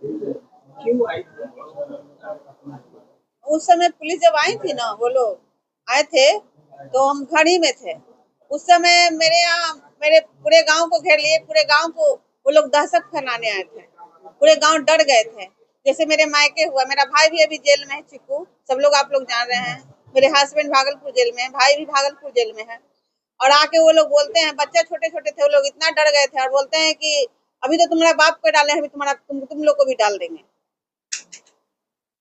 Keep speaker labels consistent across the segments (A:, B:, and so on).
A: क्यों आई?
B: उस समय पुलिस जब आई थी ना, वो लोग आए थे तो हम घर ही में थे। उस समय मेरे यहाँ मेरे पूरे गांव को घेर लिए, पूरे गांव को वो लोग दहशत फैलाने आए थे। पूरे गांव डर गए थे। जैसे मेरे मायके हुआ, मेरा भाई भी अभी जेल में है, चिक्कू, सब लोग आप लोग जान रहे हैं। मेरे हस्बैंड भागलपुर जेल में है, भाई भी भागलपुर जेल में है। और आके वो लोग बोलते हैं, बच्चे छोटे छोटे थे, वो लोग इतना डर गए थे और बोलते हैं कि अभी तो तुम्हारा बाप को डाले हैं, अभी तुम लोग को भी डाल देंगे।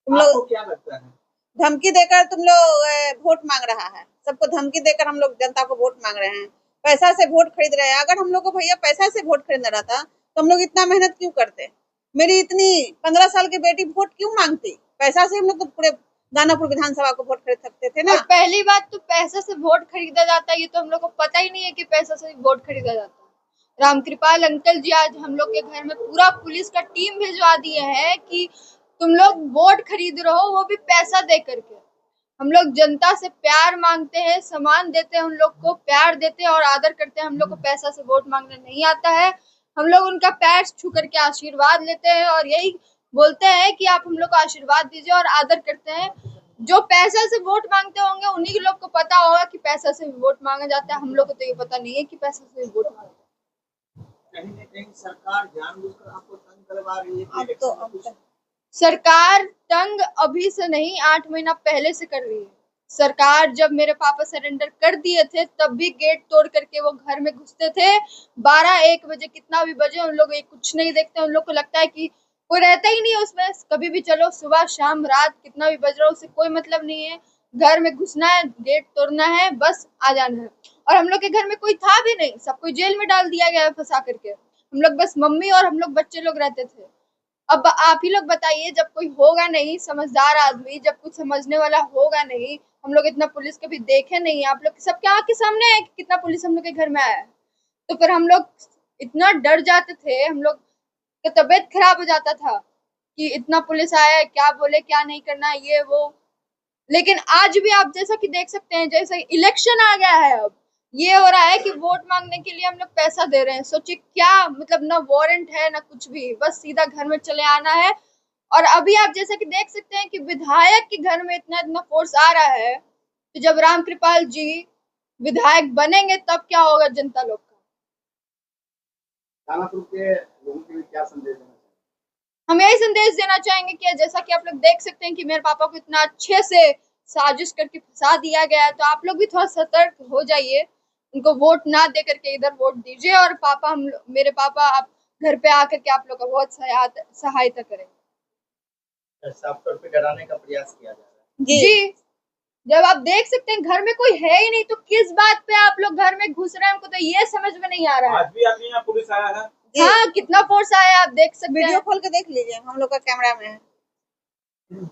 B: तुम
A: आपको
B: लोग
A: क्या लगता है?
B: धमकी देकर तुम लोग वोट मांग रहा है, सबको धमकी देकर हम लोग जनता को वोट मांग रहे हैं, पैसा से वोट खरीद रहे हैं। अगर हम लोग को भैया पैसा से वोट खरीदना रहता तो हम लोग इतना मेहनत क्यों करते? मेरी इतनी 15 साल की बेटी वोट क्यों मांगती? पैसा से हम लोग तो पूरे दानापुर विधानसभा को वोट खरीद सकते थे ना।
C: और पहली बात तो पैसा से वोट खरीदा जाता है, ये तो हम लोग को पता ही नहीं है कि पैसा से वोट खरीदा जाता है। रामकृपाल अंकल जी आज हम लोग के घर में पूरा पुलिस का टीम भिजवा दिए हैं कि तुम लोग वोट खरीद रहे हो, वो भी पैसा दे करके। हम लोग जनता से प्यार मांगते हैं, सम्मान देते हैं, उन लोग को प्यार देते हैं और आदर करते हैं। हम लोग को पैसा से वोट मांगना नहीं आता है। हम लोग उनका पैर छू करके आशीर्वाद लेते हैं और यही बोलते हैं कि आप हम लोग को आशीर्वाद दीजिए और आदर करते हैं। जो पैसा से वोट मांगते होंगे उन्हीं लोग को पता होगा कि पैसा से वोट मांगा जाता है। हम लोग को तो ये पता नहीं है कि पैसा से वोट मांगा जाता है।
A: कहीं न कहीं सरकार जानबूझकर आपको तंग करवा रही है कि
B: अब
C: सरकार तंग अभी से नहीं, 8 महीना पहले से कर रही है। सरकार जब मेरे पापा सरेंडर कर दिए थे तब भी गेट तोड़ करके वो घर में घुसते थे। 12-1 बजे कितना भी बजे, उन लोग ये कुछ नहीं देखते। उन लोग को लगता है कि कोई रहता ही नहीं है उसमें, कभी भी चलो, सुबह शाम रात कितना भी बज रहा हो, उससे कोई मतलब नहीं है। घर में घुसना है, गेट तोड़ना है, बस आ जाना है। और हम लोग के घर में कोई था भी नहीं, सबको जेल में डाल दिया गया है फंसा करके। हम लोग बस मम्मी और हम लोग बच्चे लोग रहते थे। अब आप ही लोग बताइए, जब कोई होगा नहीं समझदार आदमी, जब कुछ समझने वाला होगा नहीं, हम लोग इतना पुलिस कभी देखे नहीं, आप लोग सबके आँख के सामने है कि कितना पुलिस हम लोग के घर में आया है। तो फिर हम लोग इतना डर जाते थे, हम लोग का तबीयत खराब हो जाता था कि इतना पुलिस आया है, क्या बोले क्या नहीं करना है, ये वो। लेकिन आज भी आप जैसा कि देख सकते हैं, जैसे इलेक्शन आ गया है, अब ये हो रहा है कि वोट मांगने के लिए हम लोग पैसा दे रहे हैं। सोचिए क्या मतलब, ना वारंट है ना कुछ भी, बस सीधा घर में चले आना है। और अभी आप जैसा कि देख सकते हैं कि विधायक के घर में इतना इतना फोर्स आ रहा है, तो जब रामकृपाल जी विधायक बनेंगे तब क्या होगा जनता लोग का।
A: दानापुर के लोगों के लिए क्या संदेश देना चाहिए?
C: हम यही संदेश देना चाहेंगे कि जैसा कि आप लोग देख सकते हैं कि मेरे पापा को इतना अच्छे से साजिश करके फंसा दिया गया है, तो आप लोग भी थोड़ा सतर्क हो जाइए, उनको वोट ना दे करके इधर वोट दीजिए। और पापा, मेरे पापा आप घर पे आकर के आप लोग का बहुत सहायता करेंगे।
A: साफ तौर पे डराने का प्रयास किया जा रहा
B: जी।
C: जी, जब आप देख सकते हैं घर में कोई है ही नहीं, तो किस बात पे आप लोग घर में घुस रहे हैं, हमको तो ये समझ में नहीं आ रहा है।
A: आज भी आपके यहाँ पुलिस आया है?
C: हाँ, कितना फोर्स आया है, आप देख सकते
B: वीडियो
C: हैं।
B: खोल के देख लीजिए, हम लोग का कैमरा में है।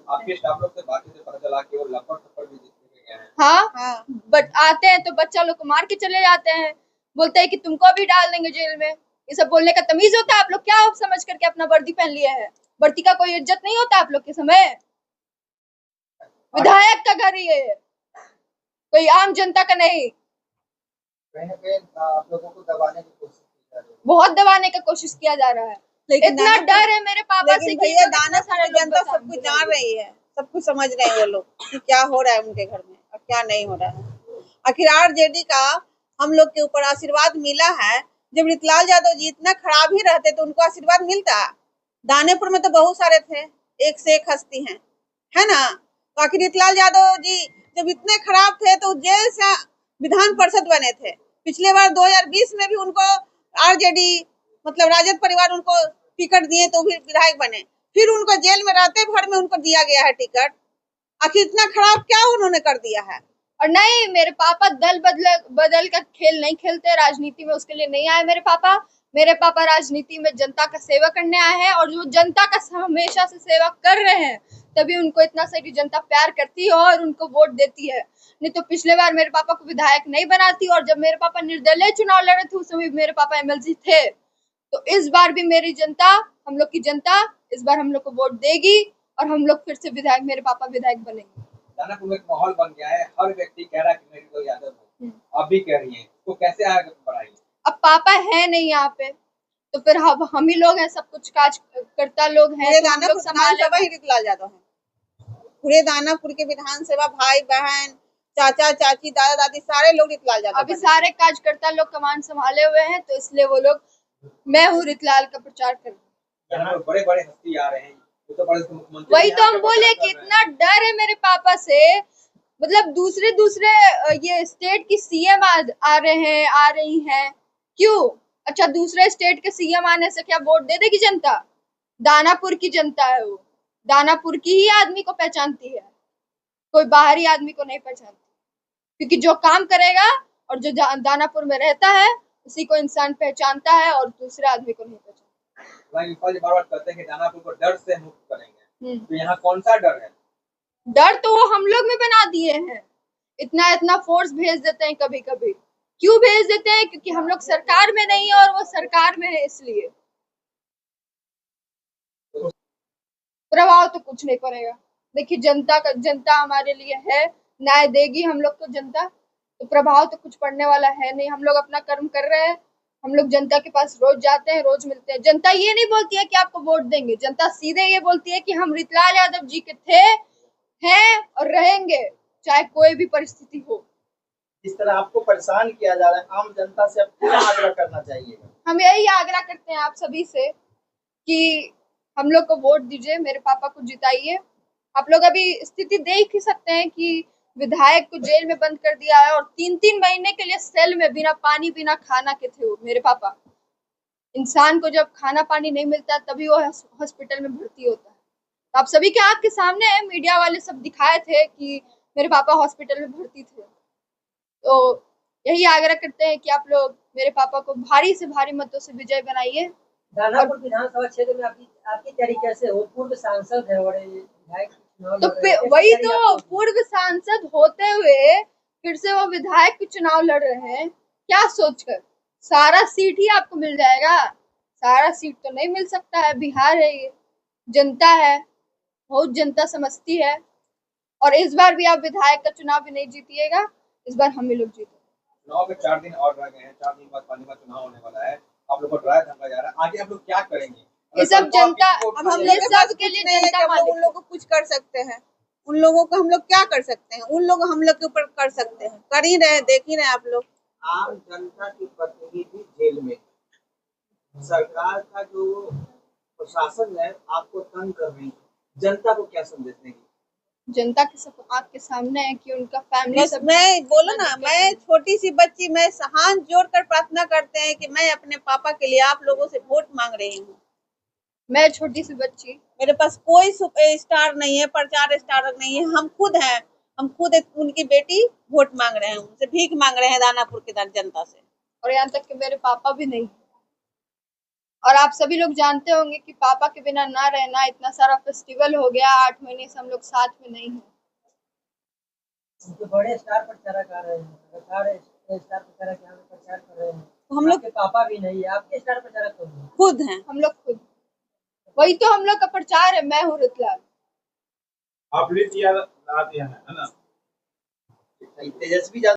A: आपके स्टाफ लोग से बातचीत से पता चला कि वो लपड़ थप्पड़ भी देखने गए हैं।
C: हाँ, बट आते हैं तो बच्चा लोग को मार के चले जाते हैं, बोलते हैं कि तुमको भी डाल देंगे जेल में। ये सब बोलने का तमीज होता है? आप लोग क्या समझ करके अपना वर्दी पहन लिया है? वर्दी का कोई इज्जत नहीं होता आप लोग के समय? विधायक का घर ही है, कोई आम जनता का नहीं।
A: कहीं न कहीं आप लोगों को दबाने की कोशिश की जा रही है।
C: बहुत दबाने का कोशिश किया जा रहा है।
B: लेकिन
C: इतना डर है मेरे पापा से कि
B: भैया
C: इतना
B: दानापुर
C: सारे
B: की
C: लोग
B: जनता
C: बचा
B: सब कुछ जान रही है, सब कुछ समझ रहे हैं वो लोग कि क्या हो रहा है उनके घर में और क्या नहीं हो रहा है। आखिर आरजेडी का हम लोग के ऊपर आशीर्वाद मिला है। जब ऋतुलाल यादव जी इतना खराब ही रहते तो उनको आशीर्वाद मिलता? दानापुर में तो बहुत सारे थे, एक से एक हस्ती है ना। तो आखिर ऋतुलाल यादव जी जब इतने खराब थे तो जेल से विधान पार्षद बने थे। पिछले बार 2020 में भी उनको आरजेडी मतलब राजद परिवार उनको टिकट दिए तो भी विधायक बने, फिर उनको जेल में रहते भर में उनको दिया गया है टिकट। आखिर इतना खराब क्या उन्होंने कर दिया है?
C: और नहीं, मेरे पापा दल बदल का खेल नहीं खेलते, राजनीति में उसके लिए नहीं आए मेरे पापा राजनीति में जनता का सेवा करने आए हैं, और जो जनता का हमेशा से सेवा कर रहे हैं तभी उनको इतना सारी जनता प्यार करती है और उनको वोट देती है। नहीं तो पिछले बार मेरे पापा को विधायक नहीं बनाती, और जब मेरे पापा निर्दलीय चुनाव लड़े थे उस समय मेरे पापा एमएलसी थे। तो इस बार भी मेरी जनता, हम लोग की जनता इस बार हम लोग को वोट देगी और हम लोग फिर से विधायक, मेरे पापा विधायक बनेंगे।
A: दानापुर में एक माहौल बन गया है, हर व्यक्ति कह रहा है कि मेरी कोई आदत हो। आप भी कह रही हैं, तो कैसे आगे बढ़ाएंगे?
C: अब पापा है नहीं यहाँ पे, तो फिर हम ही लोग हैं सब कुछ काज कार्यकर्ता लोग हैं
B: पूरे
C: तो हम लोग
B: दानापुर
C: संभाले
B: विधानसभा ही रितलाल यादव है। पूरे दानापुर के विधानसभा भाई बहन चाचा चाची दादा दादी सारे लोग रितलाल यादव
C: अभी सारे कार्यकर्ता लोग कमान संभाले हुए हैं तो इसलिए वो लोग मैं हूँ रितलाल का प्रचार कर रही हूँ।
A: यहाँ बड़े बड़े हस्ती आ रहे हैं, उत्तर प्रदेश के मुख्यमंत्री
C: वही तो
A: यहाँ
C: हम
A: पे
C: बोले
A: प्रचार
C: कि
A: कर रहे
C: इतना डर है मेरे पापा से, मतलब दूसरे दूसरे ये स्टेट की सीएम आ रहे हैं, आ रही हैं, क्यों? अच्छा, दूसरे स्टेट के सीएम आने से क्या वोट दे देगी जनता? दानापुर की जनता है वो, दानापुर की ही आदमी को पहचानती है, कोई बाहरी आदमी को नहीं पहचानती, क्योंकि जो काम करेगा और जो दानापुर में रहता है उसी को इंसान पहचानता है और दूसरे आदमी को नहीं पहचानता।
A: जी बार बार कहते हैं कि दानापुर को डर से मुक्त करेंगे, तो यहाँ कौन सा डर है?
C: डर तो वो हम लोग में बना दिए हैं, इतना इतना फोर्स भेज देते हैं कभी कभी। क्यों भेज देते हैं? क्योंकि हम लोग सरकार में नहीं है और वो सरकार में है, इसलिए प्रभाव तो कुछ नहीं पड़ेगा। देखिए जनता हमारे लिए है, न्याय देगी हम लोग को जनता, तो प्रभाव तो कुछ पड़ने वाला है नहीं। हम लोग अपना कर्म कर रहे हैं, हम लोग जनता के पास रोज जाते हैं, रोज मिलते हैं। जनता ये नहीं बोलती है कि आपको वोट देंगे, जनता सीधे ये बोलती है कि हम रितलाल यादव जी के थे, हैं और रहेंगे, चाहे कोई भी परिस्थिति हो।
D: जिस तरह आपको परेशान किया जा रहा है, आम जनता से आपको क्या आग्रह करना चाहिए?
C: हम यही आग्रह करते हैं आप सभी से कि हम लोग को वोट दीजिए, मेरे पापा को जिताइए। आप लोग अभी स्थिति देख ही सकते हैं कि विधायक को जेल में बंद कर दिया है और 3-3 महीने के लिए सेल में बिना पानी बिना खाना के थे वो मेरे पापा। इंसान को जब खाना पानी नहीं मिलता तभी वो हॉस्पिटल में भर्ती होता है। तो आप सभी के आंख के सामने है, मीडिया वाले सब दिखाए थे कि मेरे पापा हॉस्पिटल में भर्ती थे। तो यही आग्रह करते हैं कि आप लोग मेरे पापा को भारी से भारी मतों से विजय बनाइए।
E: दानापुर विधानसभा क्षेत्र में आपकी तैयारी कैसे हो? पूर्व सांसद है और विधायक
C: तो वही तो, पूर्व सांसद होते हुए फिर से वो विधायक के चुनाव लड़ रहे हैं, क्या सोचकर? सारा सीट ही आपको मिल जाएगा? सारा सीट तो नहीं मिल सकता है, बिहार है ये, जनता है, बहुत जनता समझती है। और इस बार भी आप विधायक का चुनाव भी नहीं जीतिएगा, इस बार हम ही लोग जीतेंगे।
A: चुनाव में 4 दिन और रह गए हैं, 4 दिन बाद पानीपत चुनाव होने वाला है, आप लोग को डराया धमकाया जा रहा है, आगे आप लोग क्या करेंगे?
C: ये सब जनता,
B: अब हम लोग के पास कुछ नहीं है कि हम लोग उन लोगों को कुछ कर सकते हैं। उन लोगों को हम लोग क्या कर सकते हैं? उन लोग हम लोग के ऊपर कर सकते हैं, कर ही रहे, देख ही रहे आप लोग।
D: आम जनता की प्रतिनिधि जेल में, सरकार का जो प्रशासन है आपको तंग कर रही है, जनता को क्या संदेश देंगे?
C: जनता के सब आपके सामने है कि उनका फैमिली
B: बस
C: सब,
B: मैं बोलो ना, मैं छोटी सी बच्ची, मैं हाथ जोड़कर प्रार्थना करते हैं कि मैं अपने पापा के लिए आप लोगों से वोट मांग रही हूँ।
C: मैं छोटी सी बच्ची,
B: मेरे पास कोई सुपर स्टार नहीं है, प्रचार स्टार नहीं है, हम खुद हैं, हम खुद उनकी बेटी वोट मांग रहे हैं, उनसे भीख मांग रहे हैं दानापुर की जनता से।
C: और यहाँ तक कि मेरे पापा भी नहीं। और आप सभी लोग जानते होंगे कि पापा के बिना ना रहना, इतना सारा फेस्टिवल हो गया, 8 महीने से हम लोग साथ में नहीं हैं।
E: उनके बड़े स्टार प्रचारक आ रहे हैं, स्टार प्रचारक यहाँ पे प्रचार कर रहे हैं,
B: तो हम लोग
E: के पापा भी नहीं है, आपके स्टार प्रचारक कौन है?
B: खुद हैं।
C: हम लोग खुद, वही तो हम लोग का प्रचार है, मैं हूँ रितलाल।
D: आप है ना? तेजस्वी